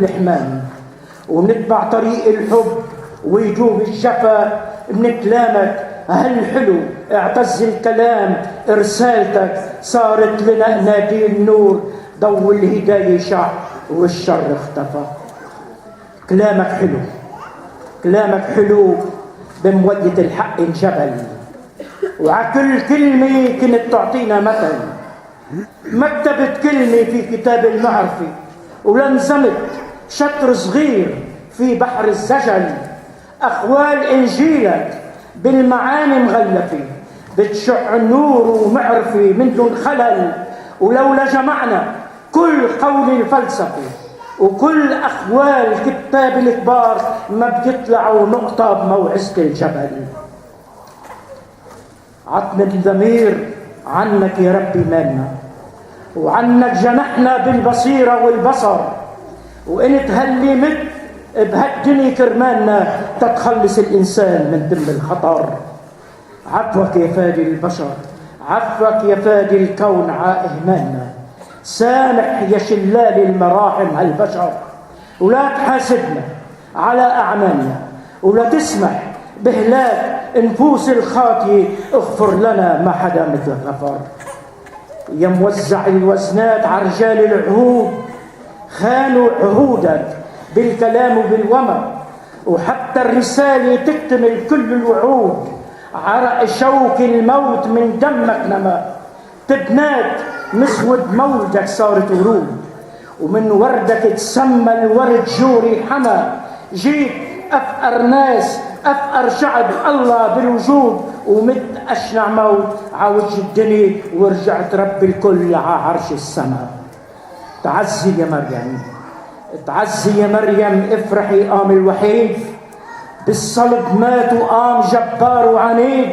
الحمام، ونتبع طريق الحب ويجوب الجفا من كلامك هالحلو. اعتز الكلام رسالتك صارت لنا اناديل نور، ضو الهداية شع والشر اختفى. كلامك حلو، كلامك حلو بمودة الحق انجبل، وعكل كلمة كنت تعطينا مثل. ما كتبت كلمة في كتاب المعرفة ولنزمت شطر صغير في بحر الزجل. أخوال إنجيلك بالمعاني مغلفة، بتشع النور ومعرفة من دون خلل. ولولا جمعنا كل قول الفلسفة وكل أخوال كتاب الكبار ما بيطلعوا نقطة بموعظة الجبل. عتمة الضمير عنك يا ربي مالنا، وعنك جنحنا بالبصيرة والبصر، وإن تهلمت بهالدنيا كرمالنا تتخلص الإنسان من دم الخطر. عفوك يا فادي البشر، عفوك يا فادي الكون إهمالنا. سامح يا شلال المراحم هالبشر، ولا تحاسبنا على أعمالنا، ولا تسمح بهلاك نفوس الخاطئة. اغفر لنا ما حدا مثل غفر. يا موزع الوزنات على رجال العهود، خانوا عهودك بالكلام وبالومر، وحتى الرسالة تكتمل كل الوعود. عرق شوك الموت من دمك نما، تبنات مسود مولدك صارت ورود، ومن وردك تسمى الورد جوري حما. جيت أفقر ناس أفقر شعب الله بالوجود، ومت أشنع موت عوج الدنيا، ورجعت رب الكل على عرش السماء. تعزي يا مريم، تعزي يا مريم، افرحي قام الوحيد. بالصلب مات وقام جبار وعنيد،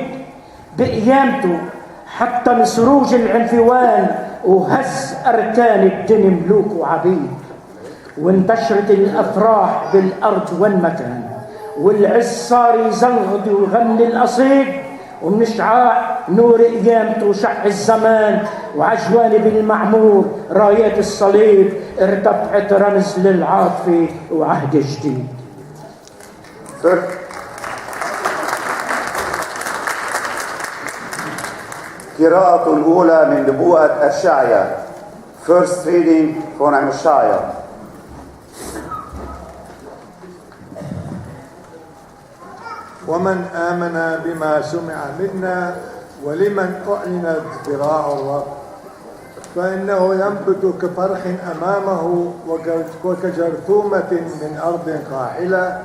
بقيامته حتى من سروج العنفوان، وهز أركان الدنيا ملوك وعبيد. وانتشرت الأفراح بالأرض والمكان، والعز صار يزغد ويغني القصيد. ومن شعاع نور قيامته شع الزمان، وعجوانب المعمور رايات الصليب ارتفعت رمز للعاطفة وعهد جديد. قراءة الأولى من نبوءة أشعيا. First reading from Isaiah. ومن آمن بما سمع منا، ولمن أعلنت ذراع الرب. فإنه ينبت كفرخ أمامه، وكجرثومة من أرض قاحلة،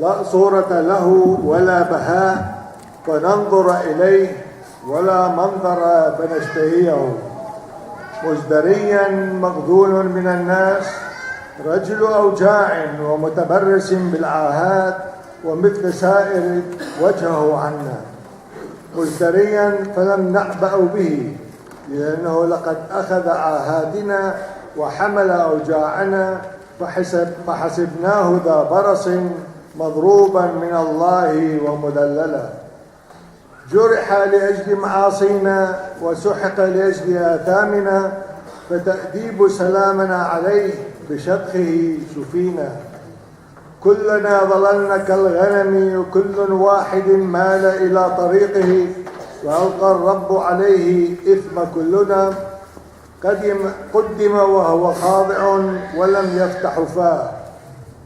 لا صورة له ولا بهاء فننظر إليه، ولا منظر فنشتهيه. مزدريا مخذول من الناس، رجل أوجاع ومتبرس بالعاهات، ومثل سائر وجهه عنا. مزدريا فلم نعبأ به، لأنه لقد أخذ عاهاتنا وحمل أوجاعنا، فحسبناه ذا برص مضروبا من الله ومذللا. جرح لأجل معاصينا وسحق لأجل آثامنا، فتأديب سلامنا عليه، بشدخه شفينا. كلنا ضللنا كالغنم، وكل واحد مال إلى طريقه، وألقى الرب عليه إثم كلنا. قدم وهو خاضع ولم يفتح فاه،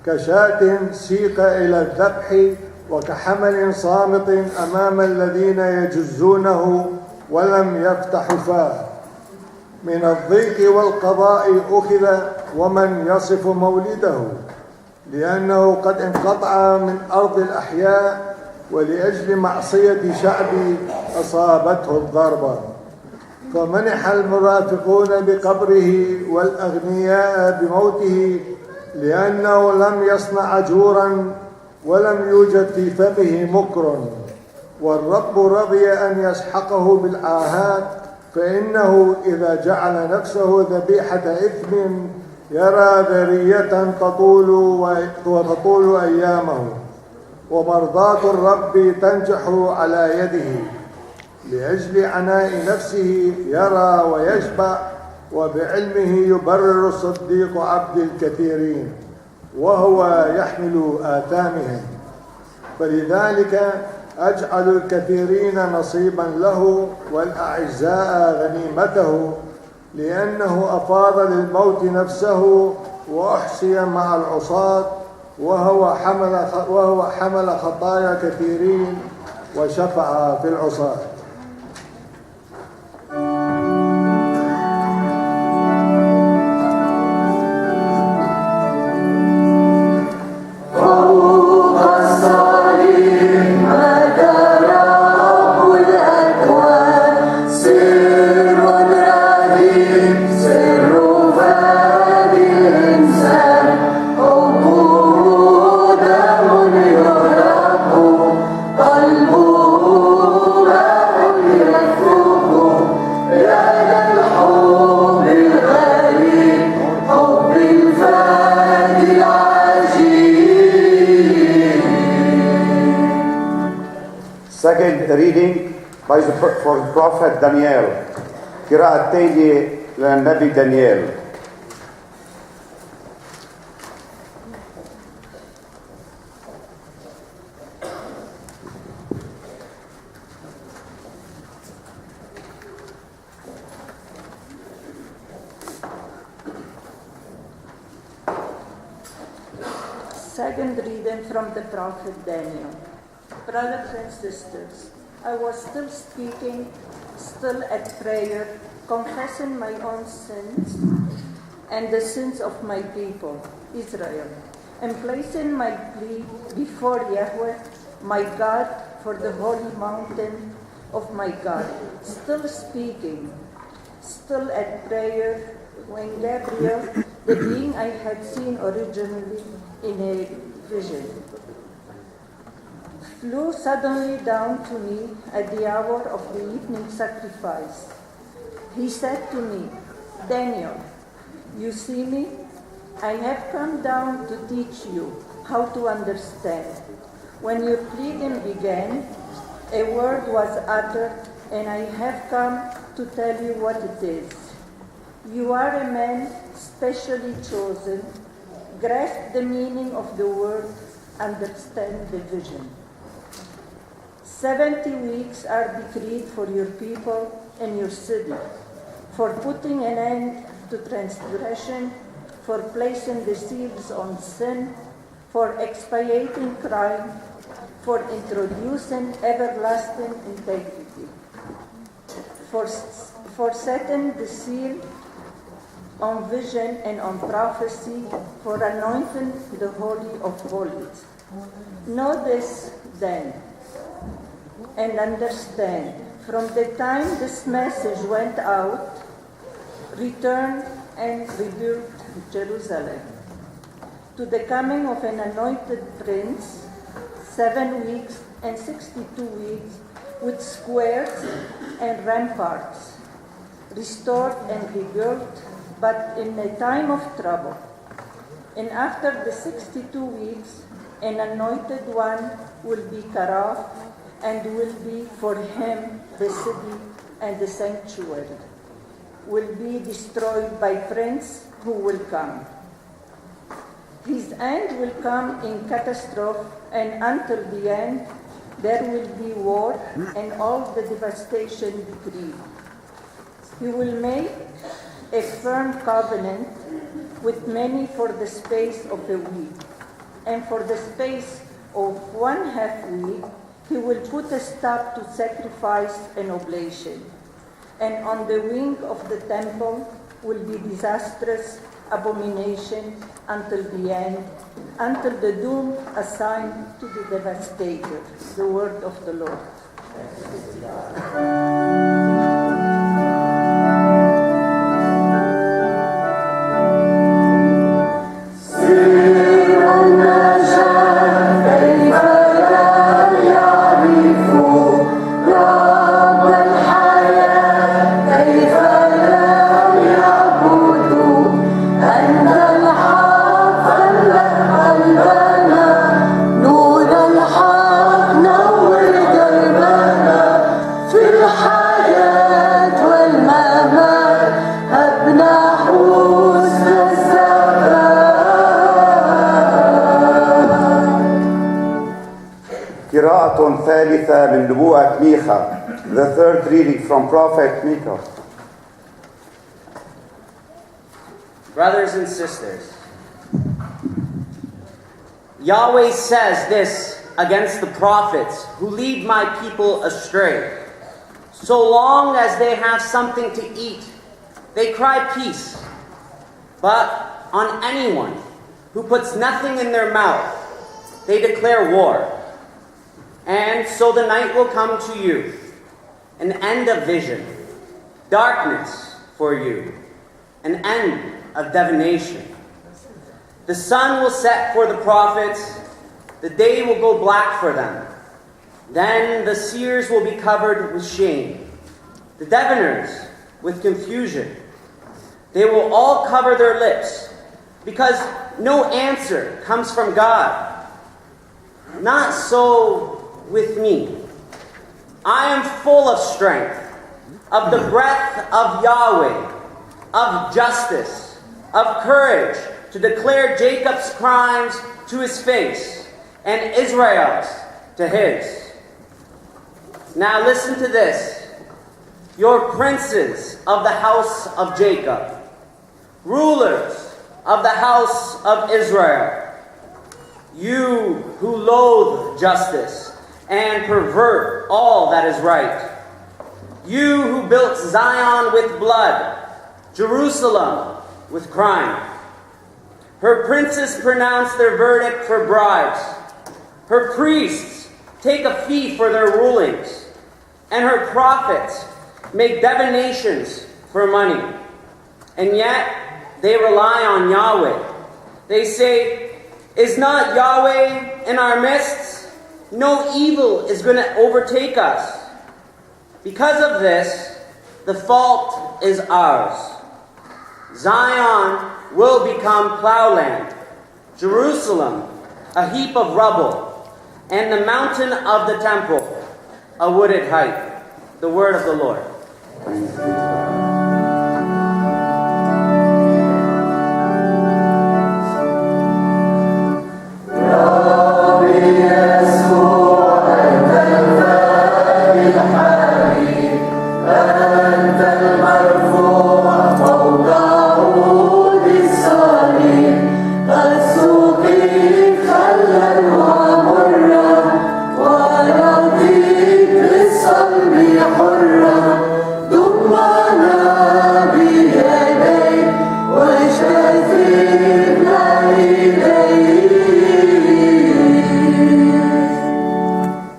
كشاة سيق إلى الذبح، وكحمل صامت أمام الذين يجزونه ولم يفتح فاه. من الضيق والقضاء أخذ، ومن يصف مولده، لأنه قد انقطع من أرض الأحياء، ولأجل معصية شعبي أصابته الضربة. فمنح المرافقون بقبره والأغنياء بموته، لأنه لم يصنع جورا ولم يوجد في فمه مكر. والرب رضي أن يسحقه بالعاهات، فإنه إذا جعل نفسه ذبيحة إثم يرى ذرية تطول أيامه. ومرضاة الرب تنجح على يده، لأجل عناء نفسه يرى ويشبع، وبعلمه يبرر الصديق عبد الكثيرين. وهو يحمل آثامهم. فلذلك أجعل الكثيرين نصيبا له والأعزاء غنيمته، لأنه أفاض للموت نفسه وأحصي مع العصاة، وهو حمل خطايا كثيرين وشفع في العصاة. Second reading for the prophet Daniel. قراءة تالية للنبي دانيال. Second reading from the prophet Daniel. Brothers and sisters, I was still speaking, still at prayer, confessing my own sins and the sins of my people, Israel, and placing my plea before Yahweh, my God, for the holy mountain of my God. Still speaking, still at prayer, when Gabriel, the being I had seen originally in a vision, flew suddenly down to me at the hour of the evening sacrifice. He said to me, Daniel, you see me? I have come down to teach you how to understand. When your pleading began, a word was uttered, and I have come to tell you what it is. You are a man specially chosen. Grasp the meaning of the word, understand the vision. 70 weeks are decreed for your people and your city, for putting an end to transgression, for placing the seals on sin, for expiating crime, for introducing everlasting integrity, for setting the seal on vision and on prophecy, for anointing the Holy of Holies. Know this then, and understand, from the time this message went out, return and rebuild Jerusalem. To the coming of an anointed prince, 7 weeks and 62 weeks, with squares and ramparts, restored and rebuilt, but in a time of trouble. And after the 62 weeks, an anointed one will be cut off, and will be for him the city and the sanctuary, will be destroyed by prince who will come. His end will come in catastrophe, and until the end there will be war and all the devastation decreed. He will make a firm covenant with many for the space of a week, and for the space of 1/2 week he will put a stop to sacrifice and oblation. And on the wing of the temple will be disastrous abomination until the end, until the doom assigned to the devastator. The word of the Lord. نور الحق نور دربنا في الحق قراءة ثالثة من نبوءة ميخا. The third reading from Prophet Micah. Brothers and sisters, Yahweh says this against the prophets who lead my people astray. So long as they have something to eat, they cry peace. But on anyone who puts nothing in their mouth, they declare war. And so the night will come to you, an end of vision, darkness for you, an end of divination. The sun will set for the prophets, the day will go black for them. Then the seers will be covered with shame, the diviners with confusion. They will all cover their lips, because no answer comes from God. Not so with me. I am full of strength, of the breath of Yahweh, of justice, of courage, to declare Jacob's crimes to his face, and Israel's to his. Now listen to this. Your princes of the house of Jacob, rulers of the house of Israel, you who loathe justice and pervert all that is right, you who built Zion with blood, Jerusalem with crime. Her princes pronounce their verdict for bribes. Her priests take a fee for their rulings, and her prophets make divinations for money. And yet they rely on Yahweh. They say, is not Yahweh in our midst? No evil is going to overtake us. Because of this, the fault is ours. Zion will become plowland, Jerusalem a heap of rubble, and the mountain of the temple a wooded height. The word of the Lord.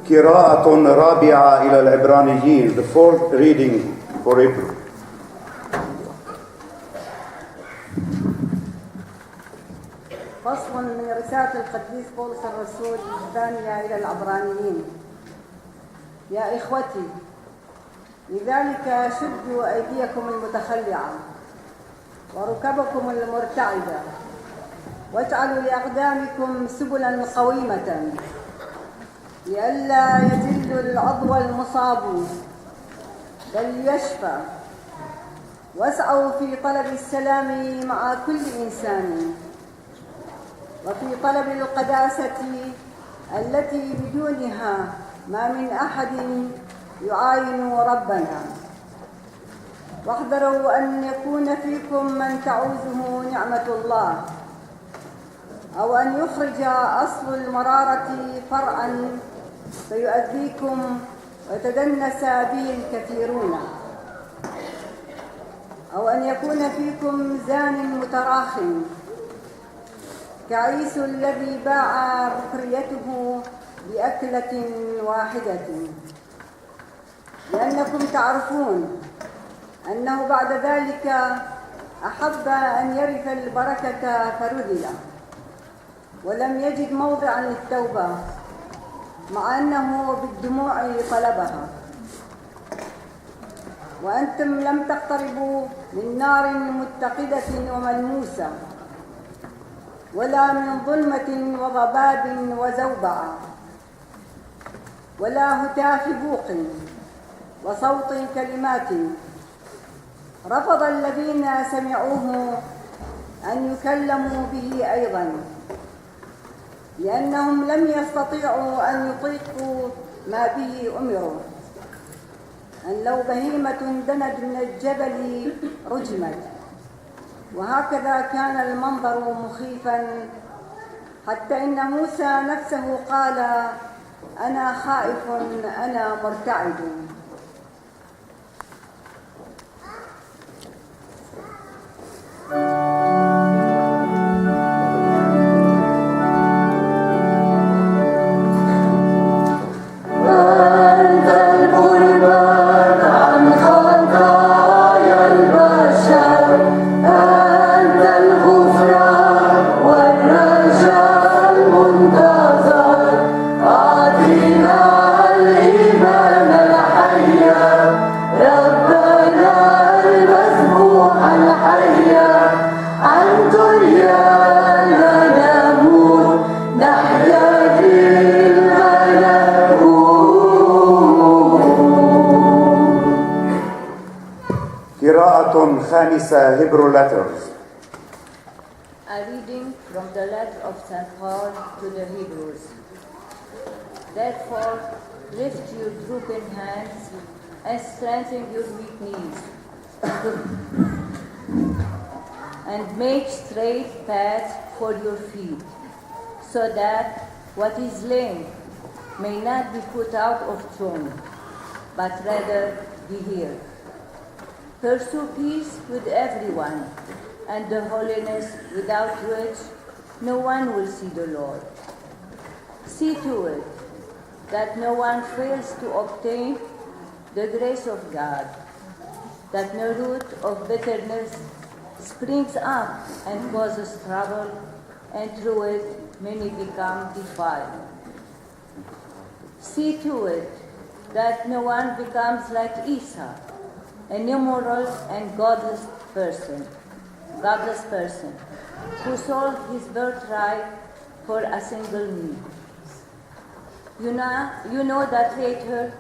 قراءة رابعة إلى العبرانيين. The fourth reading for Hebrew. فصل من رسالة القديس بولس الرسول الثانية إلى العبرانيين. يا إخوتي، لذلك شدوا أيديكم المتخلعة وركبكم المرتعدة، واجعلوا لأقدامكم سبلا قويمة، لئلا يذل العضو المصاب بل يشفى. واسعوا في طلب السلام مع كل إنسان، وفي طلب القداسة التي بدونها ما من أحد يعاين ربنا. واحذروا أن يكون فيكم من تعوزه نعمة الله، أو أن يخرج أصل المرارة فرعا فيؤذيكم ويتدنس به الكثيرون، أو أن يكون فيكم زان متراخٍ كعيسو الذي باع بكريته بأكلة واحدة، لأنكم تعرفون أنه بعد ذلك أحب أن يرث البركة فرذل، ولم يجد موضعا للتوبة مع أنه بالدموع طلبها. وأنتم لم تقتربوا من نار متقدة وملموسة، ولا من ظلمة وضباب وزوبعة، ولا هتاف بوق وصوت كلمات. رفض الذين سمعوه أن يكلموا به أيضا، لأنهم لم يستطيعوا أن يطيقوا ما به أمروا، أن لو بهيمة دنت من الجبل رجمت. وهكذا كان المنظر مخيفا، حتى إن موسى نفسه قال: أنا خائف، أنا مرتعد. خامسة Hebrew letters. A reading from the letter of St. Paul to the Hebrews. Therefore, lift your drooping hands and strengthen your weak knees, and make straight paths for your feet, so that what is lame may not be put out of joint, but rather be healed. Pursue peace with everyone, and the holiness without which no one will see the Lord. See to it that no one fails to obtain the grace of God, that no root of bitterness springs up and causes trouble, and through it many become defiled. See to it that no one becomes like Esau, an immoral and godless person, who sold his birthright for a single meal. You know that later,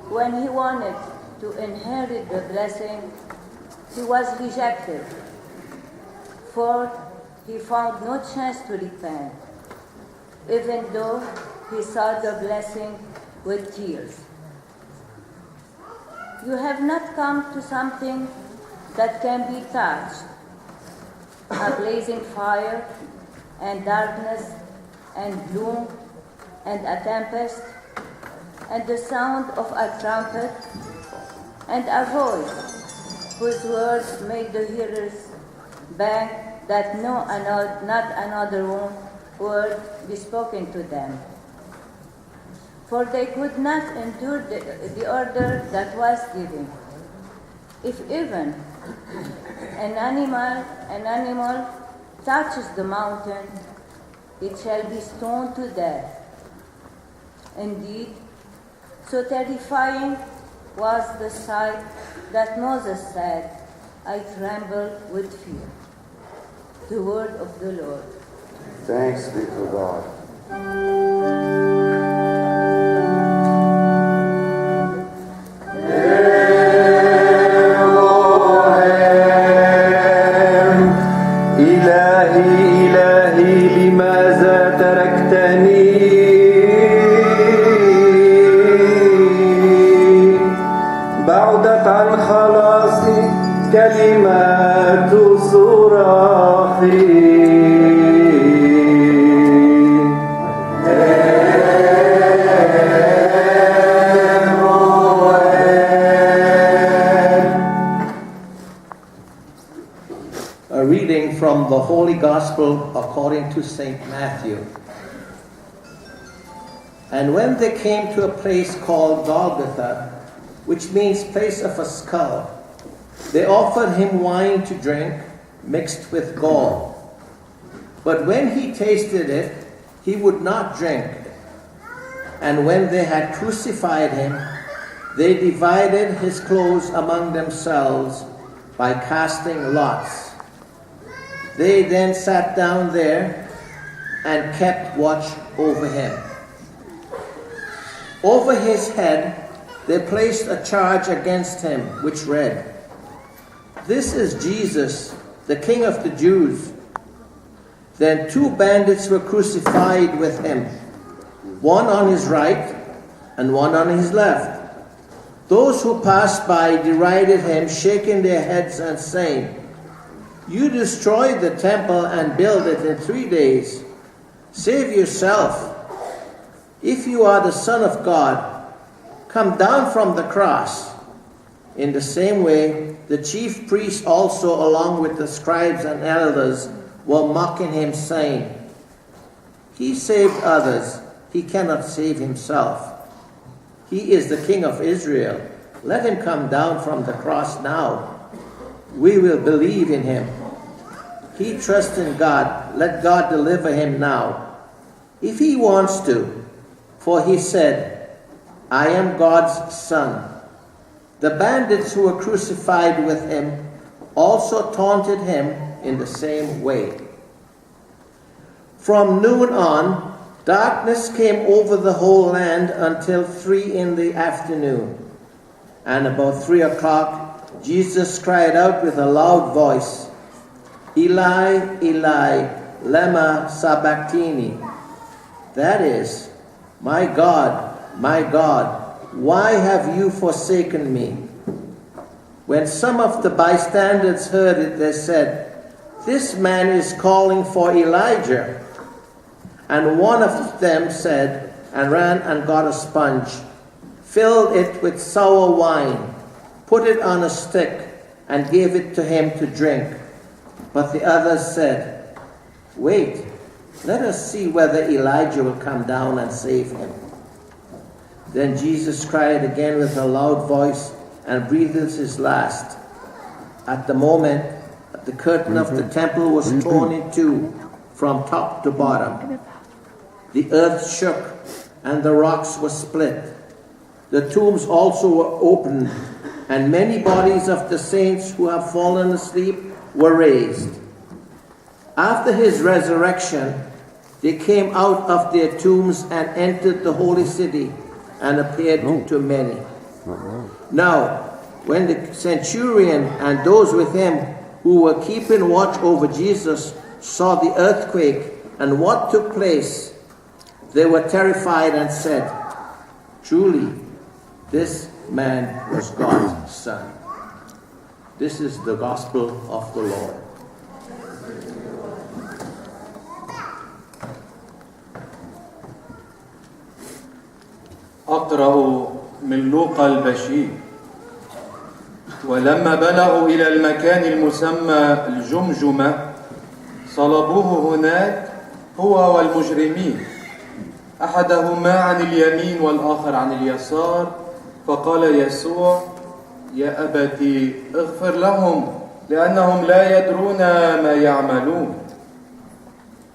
when he wanted to inherit the blessing, he was rejected, for he found no chance to repent, even though he sought the blessing with tears. You have not come to something that can be touched, a blazing fire and darkness and gloom and a tempest and the sound of a trumpet and a voice whose words made the hearers beg that not another word be spoken to them. For they could not endure the order that was given. If even an animal touches the mountain, it shall be stoned to death. Indeed, so terrifying was the sight that Moses said, I tremble with fear. The word of the Lord. Thanks be to God. كلمات صراخي A reading from the Holy Gospel according to St. Matthew. And when they came to a place called Golgotha, which means place of a skull, they offered him wine to drink, mixed with gall. But when he tasted it, he would not drink. And when they had crucified him, they divided his clothes among themselves by casting lots. They then sat down there and kept watch over him. Over his head they placed a charge against him, which read, This is Jesus, the King of the Jews. Then 2 bandits were crucified with him, one on his right and one on his left. Those who passed by derided him, shaking their heads and saying, "You destroyed the temple and built it in 3 days. Save yourself. If you are the Son of God, come down from the cross." In the same way, the chief priests also, along with the scribes and elders, were mocking him, saying, "He saved others. He cannot save himself. He is the King of Israel. Let him come down from the cross now. We will believe in him. He trusts in God. Let God deliver him now, if he wants to. For he said, 'I am God's son.'" The bandits who were crucified with him also taunted him in the same way. From noon on, darkness came over the whole land until 3 in the afternoon. And about 3 o'clock, Jesus cried out with a loud voice, "Eli, Eli, lema sabachthani." That is, my God, why have you forsaken me?" When some of the bystanders heard it, they said, "This man is calling for Elijah." And one of them said, and ran and got a sponge, filled it with sour wine, put it on a stick, and gave it to him to drink. But the others said, "Wait, let us see whether Elijah will come down and save him." Then Jesus cried again with a loud voice and breathed his last. At the moment, the curtain of the temple was torn in two from top to bottom. The earth shook and the rocks were split. The tombs also were opened, and many bodies of the saints who have fallen asleep were raised. After his resurrection, they came out of their tombs and entered the holy city and appeared to many. Now, when the centurion and those with him who were keeping watch over Jesus saw the earthquake and what took place, they were terrified and said, "Truly, this man was God's son." This is the gospel of the Lord. أقرأ من لوقا البشير. ولما بلغوا إلى المكان المسمى الجمجمة صلبوه هناك هو والمجرمين، أحدهما عن اليمين والآخر عن اليسار. فقال يسوع: يا أبتي اغفر لهم لأنهم لا يدرون ما يعملون.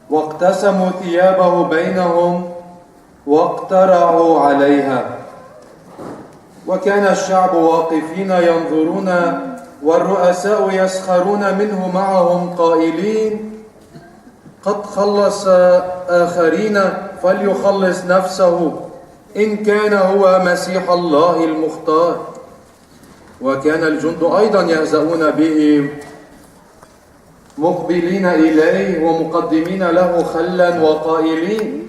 واقتسموا ثيابه بينهم واقترعوا عليها. وكان الشعب واقفين ينظرون والرؤساء يسخرون منه معهم قائلين: قد خلص آخرين فليخلص نفسه إن كان هو مسيح الله المختار. وكان الجند أيضا يهزؤون به مقبلين إليه ومقدمين له خلا وقائلين: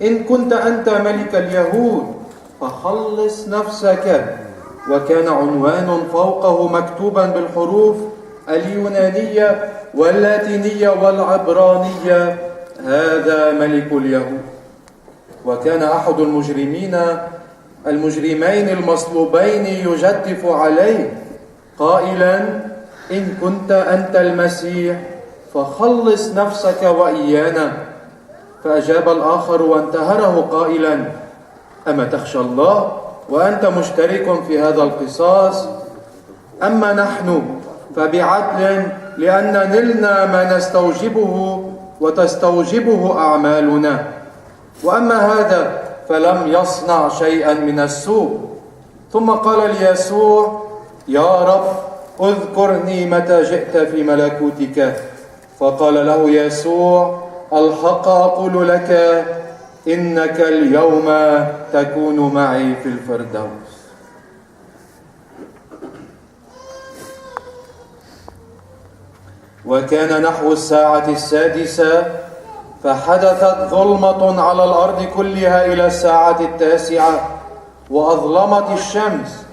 إن كنت أنت ملك اليهود فخلص نفسك. وكان عنوان فوقه مكتوبا بالحروف اليونانية واللاتينية والعبرانية: هذا ملك اليهود. وكان أحد المجرمين المصلوبين يجدف عليه قائلا: إن كنت أنت المسيح فخلص نفسك وإيانا. فأجاب الآخر وانتهره قائلا: أما تخشى الله وأنت مشترك في هذا القصاص؟ أما نحن فبعدل، لأن نلنا ما نستوجبه وتستوجبه أعمالنا. وأما هذا فلم يصنع شيئا من السوء. ثم قال ليسوع: يا رب اذكرني متى جئت في ملكوتك. فقال له يسوع: الحق أقول لك إنك اليوم تكون معي في الفردوس. وكان نحو الساعة 6 فحدثت ظلمة على الأرض كلها إلى الساعة 9 وأظلمت الشمس